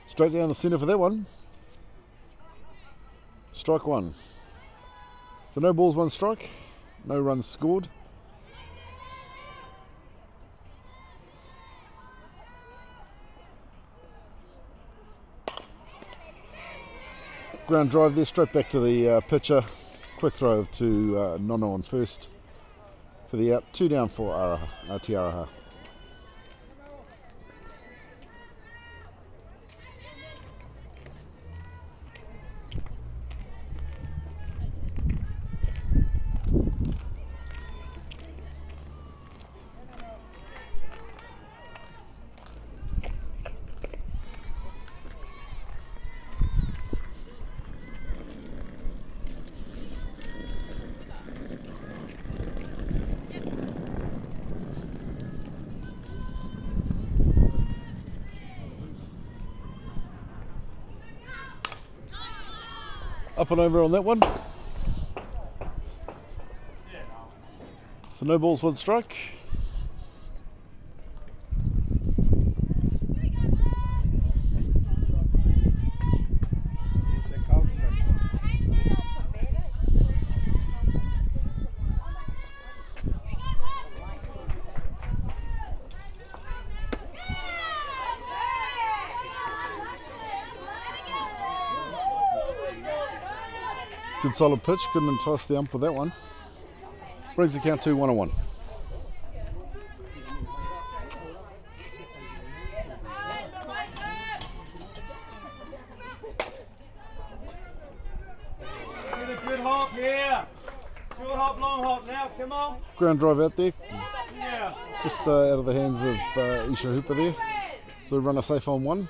Straight down the centre for that one. Strike 1. So no balls, 1 strike. No runs scored. Ground drive there, straight back to the pitcher. Quick throw to Nono on first for the out. 2 down for Tiara. Up and over on that one. So no balls, 1 strike. Good solid pitch, couldn't entice the ump with that one. Brings the count to 1-1. Good hop here. Short hop, long hop now, come on. Ground drive out there. Yeah. Just out of the hands of Isha Hooper there. So runner safe on 1.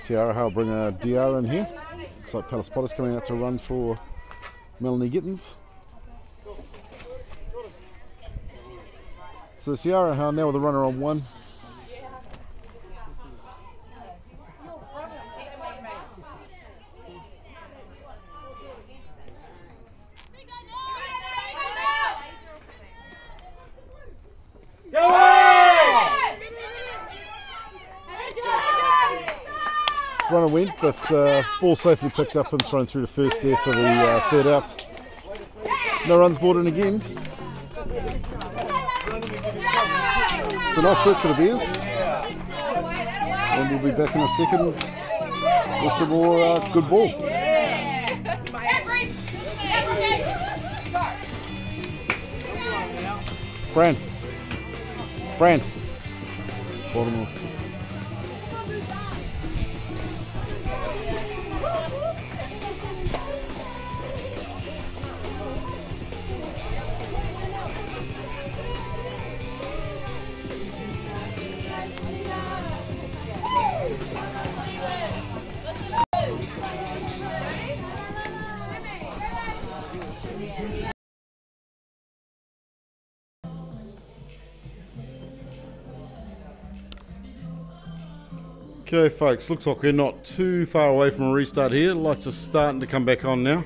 Tiara will bring a DR in here. Looks like Palace Potter's coming out to run for Melanie Gittins. So Tiara Howe now with a runner on 1. Runner went, but ball safely picked up and thrown through to first there for the third out. No runs brought in again. So nice work for the Bears. And we'll be back in a second with some more good ball. Fran. Bottom off. Okay folks, looks like we're not too far away from a restart here. Lights are starting to come back on now.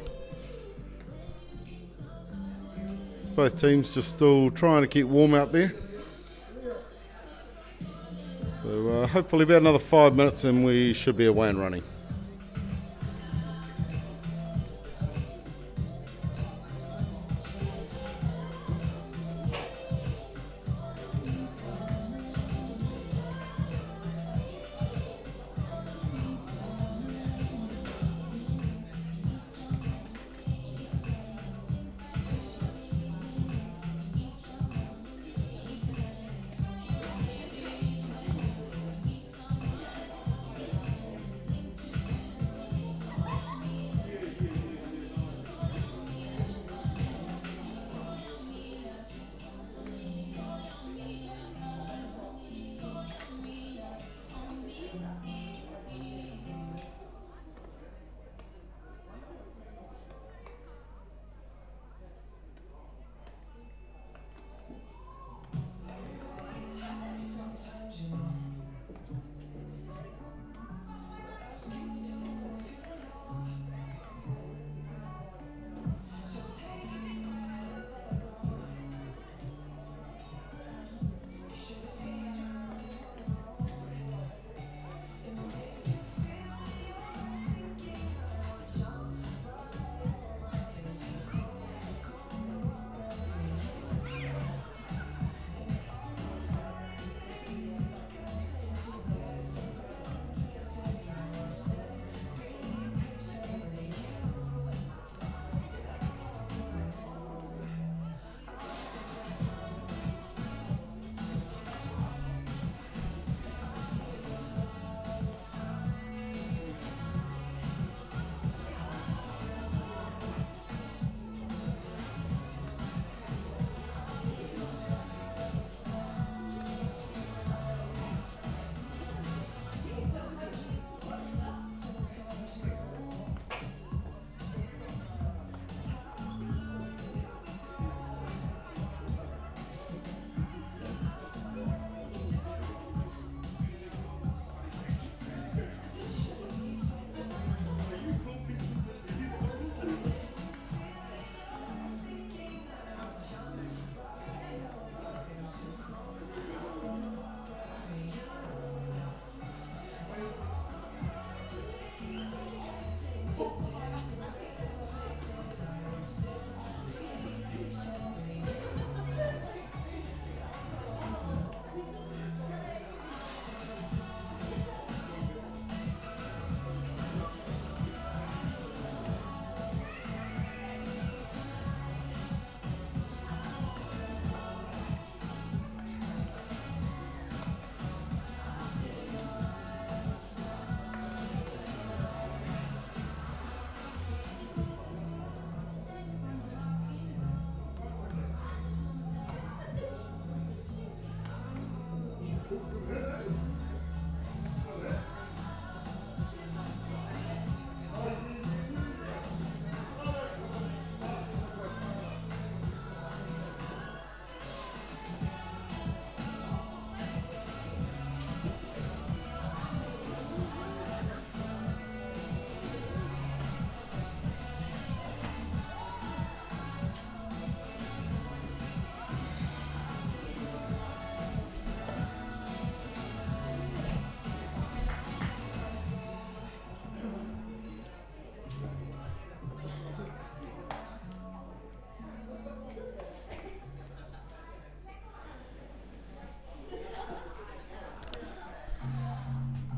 Both teams just still trying to keep warm out there. So hopefully about another 5 minutes and we should be away and running.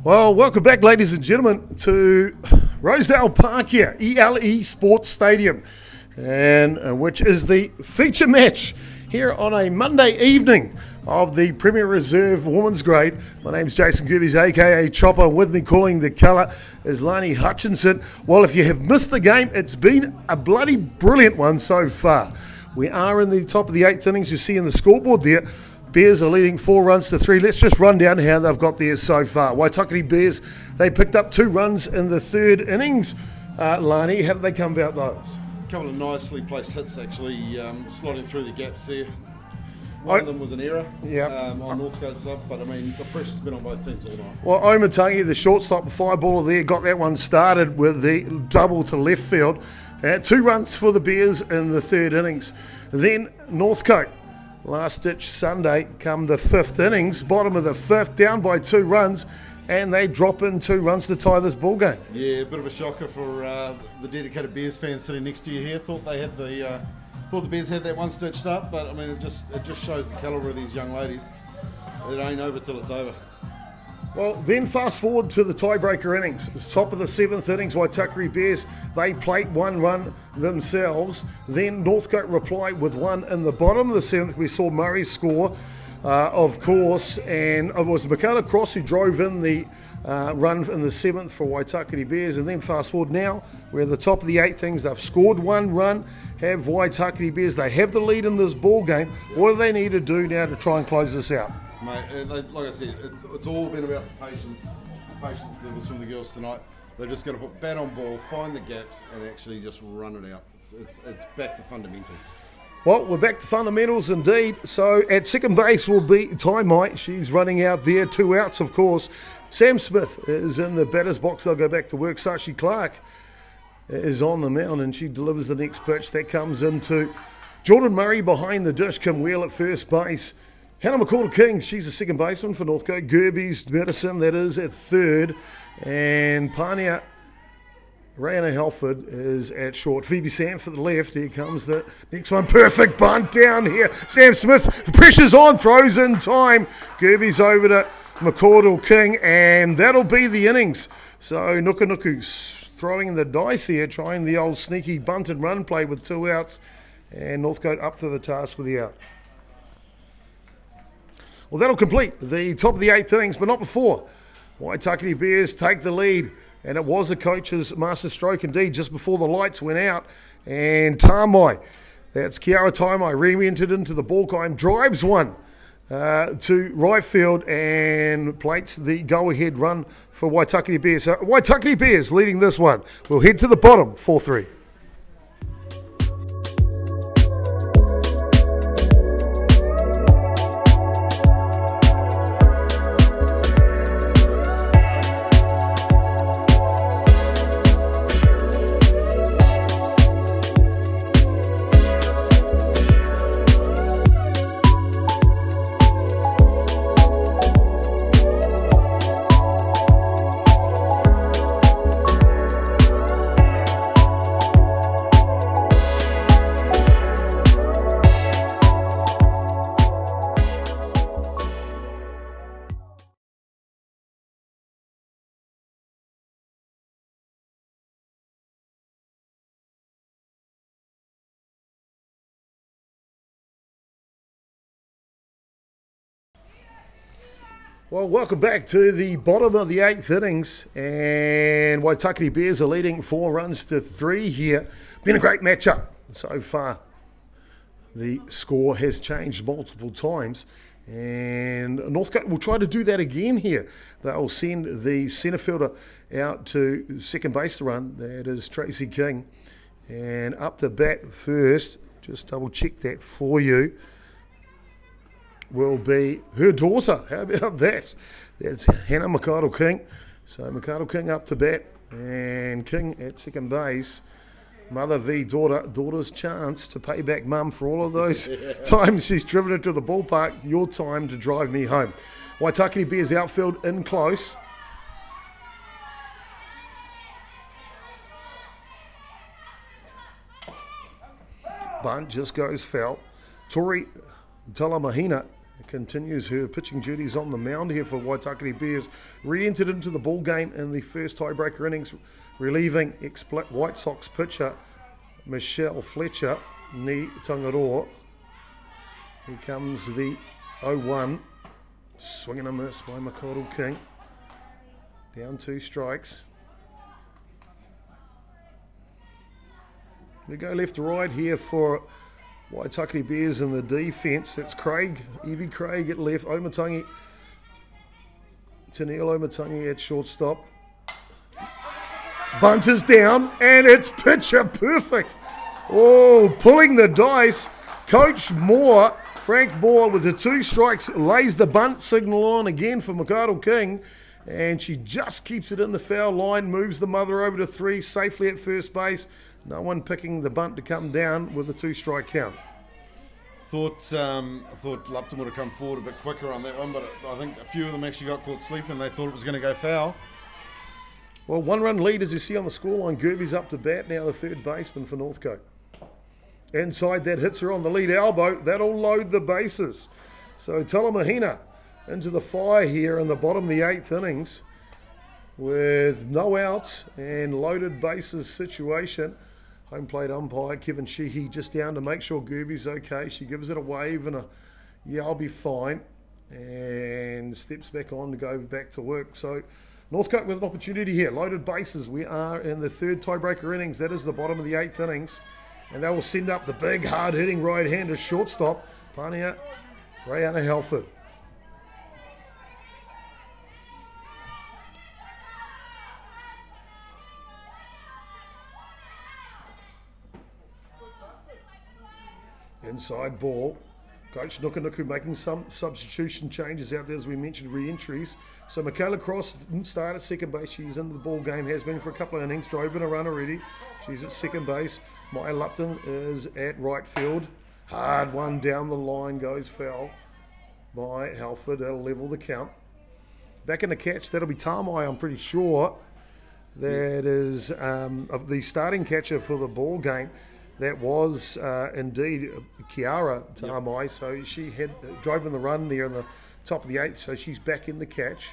Well, welcome back, ladies and gentlemen, to Rosedale Park here, ELE Sports Stadium, and which is the feature match here on a Monday evening of the Premier Reserve Women's Grade. My name's Jason Gerbies, aka Chopper. With me calling the colour is Lani Hutchinson. Well, if you have missed the game, it's been a bloody brilliant one so far. We are in the top of the 8th innings. You see in the scoreboard there, Bears are leading 4 runs to 3. Let's just run down how they've got there so far. Waitakere Bears, they picked up 2 runs in the 3rd innings. Lani, how did they come about those? A couple of nicely placed hits actually sliding through the gaps there. One of them was an error on Northcote side, but I mean, the pressure's been on both teams all night. Well, Omatangi, the shortstop fireballer there, got that one started with the double to left field. 2 runs for the Bears in the 3rd innings. Then Northcote, last ditch Sunday, come the 5th innings, bottom of the 5th, down by 2 runs, and they drop in 2 runs to tie this ball game. Yeah, a bit of a shocker for the dedicated Bears fans sitting next to you here. Thought the Bears had that one stitched up, but I mean it just shows the calibre of these young ladies. It ain't over till it's over. Well, then fast forward to the tiebreaker innings. Top of the 7th innings, Waitakere Bears, they plate 1 run themselves. Then Northcote replied with 1 in the bottom of the 7th. We saw Murray score, of course, and it was Michaela Cross who drove in the run in the 7th for Waitakere Bears. And then fast forward now, we're at the top of the 8th innings. They've scored 1 run, have Waitakere Bears. They have the lead in this ball game. What do they need to do now to try and close this out? Mate, like I said, it's all been about the patience levels from the girls tonight. They're just going to put bat on ball, find the gaps, and actually just run it out. It's back to fundamentals. Well, we're back to fundamentals indeed. So at second base will be Taimai. She's running out there, 2 outs, of course. Sam Smith is in the batter's box. They'll go back to work. Sashi Clark is on the mound, and she delivers the next pitch. That comes into Jordan Murray behind the dish. Kim Wheel at first base. Hannah McCall-King, she's a second baseman for Northcote. Gerby's Medicine, that is, at 3rd. And Pania Rayana Halford is at short. Phoebe Sam for the left. Here comes the next one. Perfect bunt down here. Sam Smith, the pressure's on, throws in time. Gerby's over to McCall-King, and that'll be the innings. So Nukunuku's throwing the dice here, trying the old sneaky bunt and run play with 2 outs. And Northcote up to the task with the out. Well, that'll complete the top of the 8th innings, but not before. Waitakere Bears take the lead, and it was a coach's master stroke indeed just before the lights went out. And Taimai, that's Kiara Taimai, re-entered into the ball game, drives one to right field and plates the go-ahead run for Waitakere Bears. So Waitakere Bears leading this one. We'll head to the bottom, 4-3. Well, welcome back to the bottom of the 8th innings, and Waitakere Bears are leading 4 runs to 3 here. Been a great matchup so far. The score has changed multiple times, and Northcote will try to do that again here. They'll send the centre fielder out to second base to run. That is Tracy King, and up to bat first. Just double check that for you. Will be her daughter. How about that? That's Hannah McCardle-King. So McCardle-King up to bat, and King at second base. Mother v daughter. Daughter's chance to pay back mum for all of those times she's driven into the ballpark. Your time to drive me home. Waitakere Bears outfield in close. Bunt just goes foul. Tori Talamahina continues her pitching duties on the mound here for Waitakere Bears. Re-entered into the ball game in the first tiebreaker innings, relieving ex-White Sox pitcher Michelle Fletcher, ni Tangaroa. Here comes the 0-1. Swing and a miss by Makaurau King. Down 2 strikes. We go left to right here for Waitakere Bears in the defence. That's Craig, Evie Craig at left, Omatangi, Tennille Omatangi at shortstop. Bunt is down, and it's pitcher perfect. Oh, pulling the dice. Coach Moore, Frank Moore, with the 2 strikes, lays the bunt signal on again for Makaurau King, and she just keeps it in the foul line, moves the mother over to 3, safely at first base. No one picking the bunt to come down with a 2-strike count. Thought Lupton would have come forward a bit quicker on that one, but I think a few of them actually got caught sleeping. They thought it was going to go foul. Well, 1-run lead, as you see on the scoreline. Gerby's up to bat now, the 3rd baseman for Northcote. Inside, that hits her on the lead elbow. That'll load the bases. So Talamahina into the fire here in the bottom of the 8th innings with no outs and loaded bases situation. Home plate umpire Kevin Sheehy just down to make sure Gerby's okay. She gives it a wave and a, yeah, I'll be fine, and steps back on to go back to work. So Northcote with an opportunity here. Loaded bases. We are in the 3rd tiebreaker innings. That is the bottom of the 8th innings. And they will send up the big, hard-hitting right-hander shortstop, Pania Rayana Halford. Inside ball. Coach Nukunuku making some substitution changes out there, as we mentioned, re-entries. So Michaela Cross didn't start at second base. She's into the ball game, has been for a couple of innings, drove in a run already. She's at second base. Maya Lupton is at right field. Hard one down the line, goes foul by Halford. That'll level the count. Back in the catch, that'll be Tamai, I'm pretty sure. That is of the starting catcher for the ball game. That was indeed Kiara Tamai, yep. So she had drove in the run there in the top of the 8th, so she's back in the catch.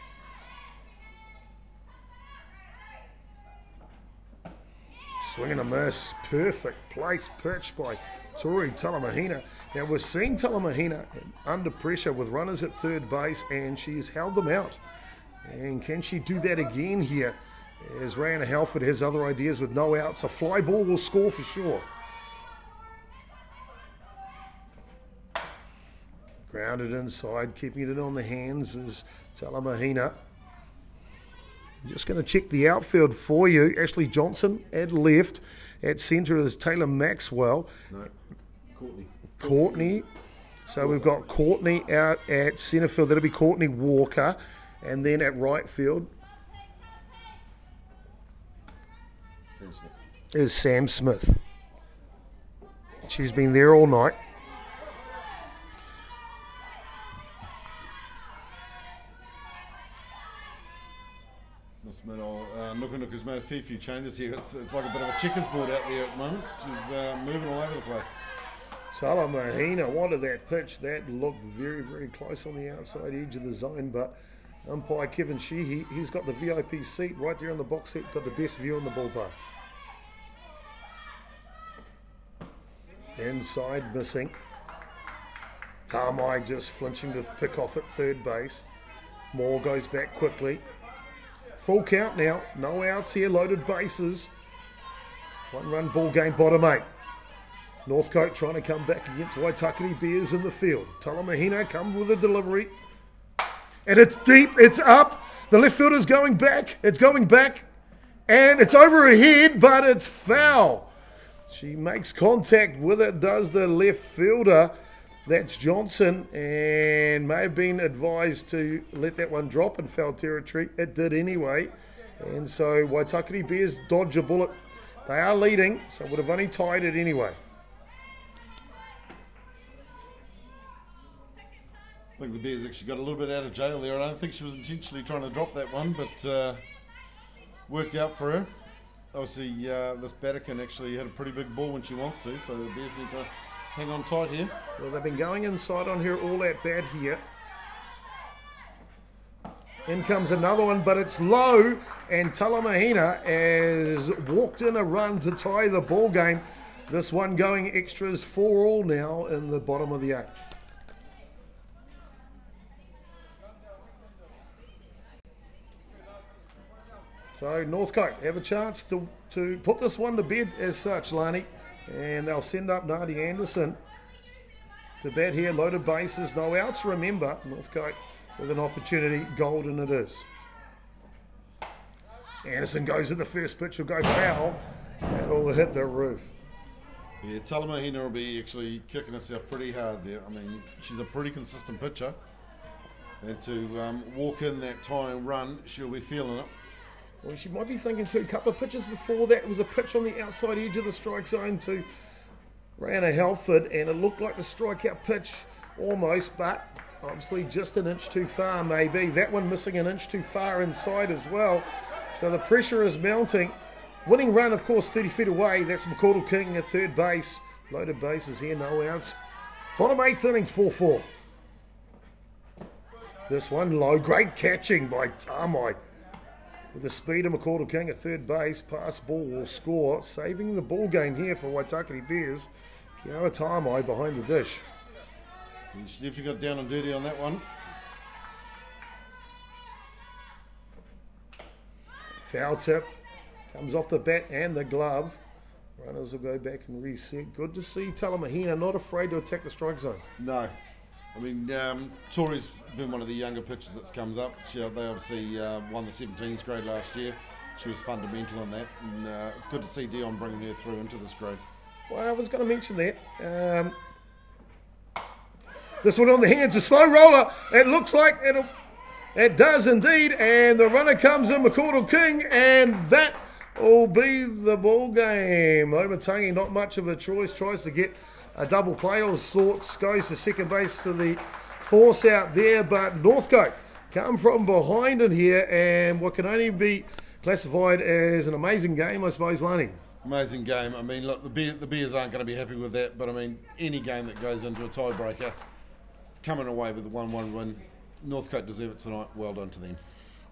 Swing and a miss, perfect place pitch by Tori Talamahina. Now we're seeing Talamahina under pressure with runners at 3rd base, and she's held them out. And can she do that again here? As Rayana Halford has other ideas with no outs. A fly ball will score for sure. Grounded inside, keeping it on the hands is Talamahina. Just going to check the outfield for you. Ashley Johnson at left. At centre is Taylor Maxwell. No, Courtney. Courtney. So we've got Courtney out at centre field. That'll be Courtney Walker. And then at right field is Sam Smith. She's been there all night. Nukunuku's made a few changes here. It's like a bit of a checkers board out there at the moment. She's moving all over the place. Talamahina wanted that pitch. That looked very, very close on the outside edge of the zone, but umpire Kevin Sheehy, he's got the VIP seat right there on the box seat, got the best view on the ballpark. Inside missing. Tamai just flinching to pick off at 3rd base. Moore goes back quickly. Full count now, no outs here, loaded bases. 1-run ball game, bottom 8. Northcote trying to come back against Waitakere Bears in the field. Talamahina come with a delivery. And it's deep, it's up. The left fielder's going back, it's going back. And it's over her head, but it's foul. She makes contact with it, does the left fielder. That's Johnson, and may have been advised to let that one drop in foul territory. It did anyway, and so Waitakere Bears dodge a bullet. They are leading, so would have only tied it anyway. I think the Bears actually got a little bit out of jail there. I don't think she was intentionally trying to drop that one, but worked out for her. Obviously, this batter can actually hit a pretty big ball when she wants to, so the Bears need to hang on tight here. Well, they've been going inside on here all at bat here. In comes another one, but it's low, and Talamahina has walked in a run to tie the ball game. This one going extras 4-all now in the bottom of the 8th. So Northcote have a chance to put this one to bed as such, Lani, and they'll send up Nadi Anderson to bat here. Loaded bases, no outs. Remember, Northcote with an opportunity, golden it is. Anderson goes at the first pitch, will go foul, and will hit the roof. Yeah, Talamahina will be actually kicking herself pretty hard there. I mean, she's a pretty consistent pitcher, and to walk in that tie and run, she'll be feeling it. Well, she might be thinking too, a couple of pitches before that, it was a pitch on the outside edge of the strike zone to Rayana Halford, and it looked like the strikeout pitch almost, but obviously just an inch too far maybe. That one missing an inch too far inside as well. So the pressure is mounting. Winning run, of course, 30 feet away. That's McCordle King at third base. Loaded bases here, no outs. Bottom 8th innings, 4-4. This one low, great catching by Tamai. With the speed of McCordle King at third base, pass ball will score. Saving the ball game here for Waitakere Bears. Kiara Tamai behind the dish. She definitely got down and dirty on that one. Foul tip. Comes off the bat and the glove. Runners will go back and reset. Good to see Talamahina not afraid to attack the strike zone. No. I mean, Tori's been one of the younger pitchers that comes up. They obviously won the 17s grade last year. She was fundamental in that. And it's good to see Dion bringing her through into this grade. Well, I was going to mention that. This one on the hands, a slow roller. It looks like it does indeed. And the runner comes in, McCordle King, and that will be the ball game. Omatangi, not much of a choice, tries to get a double play of sorts, goes to second base for the force out there, but Northcote come from behind in here, and what can only be classified as an amazing game, I suppose, Lani. Amazing game. I mean, look, the Bears aren't going to be happy with that, but I mean, any game that goes into a tiebreaker, coming away with a 1-1 win, Northcote deserve it tonight. Well done to them.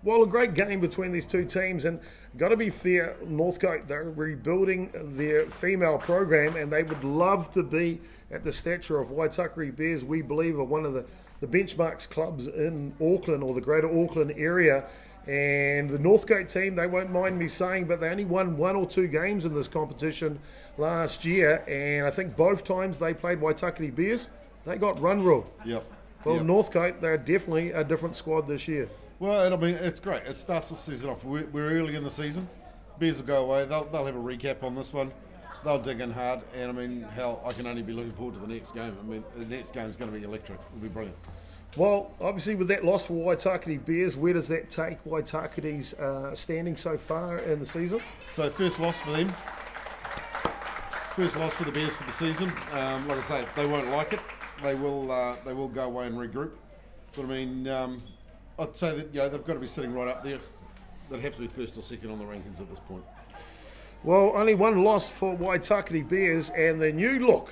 Well, a great game between these two teams, and got to be fair, Northcote, they're rebuilding their female program, and they would love to be at the stature of Waitakere Bears. We believe are one of the benchmarks clubs in Auckland or the greater Auckland area. And the Northcote team, they won't mind me saying, but they only won 1 or 2 games in this competition last year, and I think both times they played Waitakere Bears, they got run ruled. Yep. Well, yep. Northcote, they're definitely a different squad this year. Well, I mean, it's great. It starts the season off. We're early in the season. Bears will go away. They'll have a recap on this one. They'll dig in hard. And, I mean, hell, I can only be looking forward to the next game. I mean, the next game's going to be electric. It'll be brilliant. Well, obviously, with that loss for Waitakere Bears, where does that take Waitakere's standing so far in the season? So, first loss for them. First loss for the Bears for the season. Like I say, they won't like it. They will go away and regroup. But, I mean... I'd say that they've got to be sitting right up there. They'd have to be first or second on the rankings at this point. Well, only one loss for Waitakere Bears, and the new look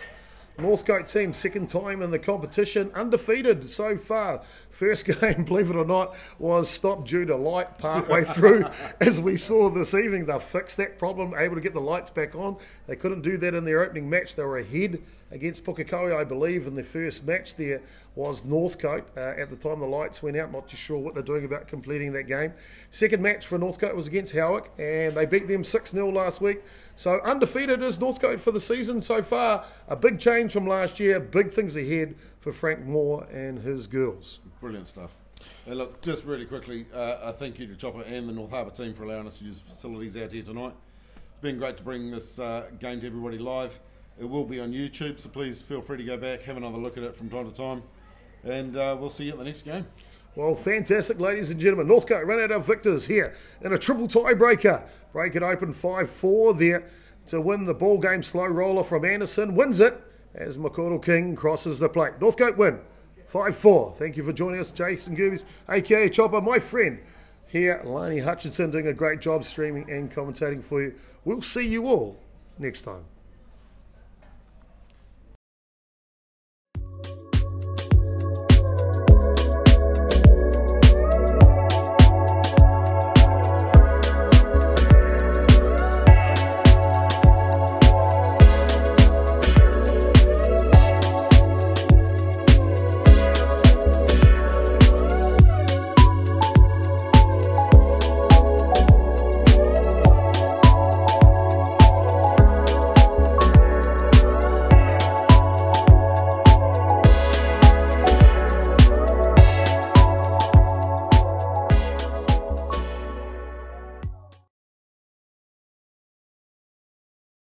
Northcote team, second time in the competition, undefeated so far. First game, believe it or not, was stopped due to light partway through, as we saw this evening. They've fixed that problem, able to get the lights back on. They couldn't do that in their opening match. They were ahead against Pukekohe, I believe, in the first match. There was Northcote at the time the lights went out. Not too sure what they're doing about completing that game. Second match for Northcote was against Howick, and they beat them 6-0 last week. So undefeated is Northcote for the season so far. A big change from last year. Big things ahead for Frank Moore and his girls. Brilliant stuff. And look, just really quickly, a thank you to Chopper and the North Harbour team for allowing us to use facilities out here tonight. It's been great to bring this game to everybody live. It will be on YouTube, so please feel free to go back, have another look at it from time to time, and we'll see you at the next game. Well, fantastic, ladies and gentlemen. Northcote run out of victors here in a triple tiebreaker. Break it open 5-4 there to win the ball game. Slow roller from Anderson wins it as McCordle King crosses the plate. Northcote win 5-4. Thank you for joining us, Jason Goobies, aka Chopper, my friend here, Lani Hutchinson, doing a great job streaming and commentating for you. We'll see you all next time.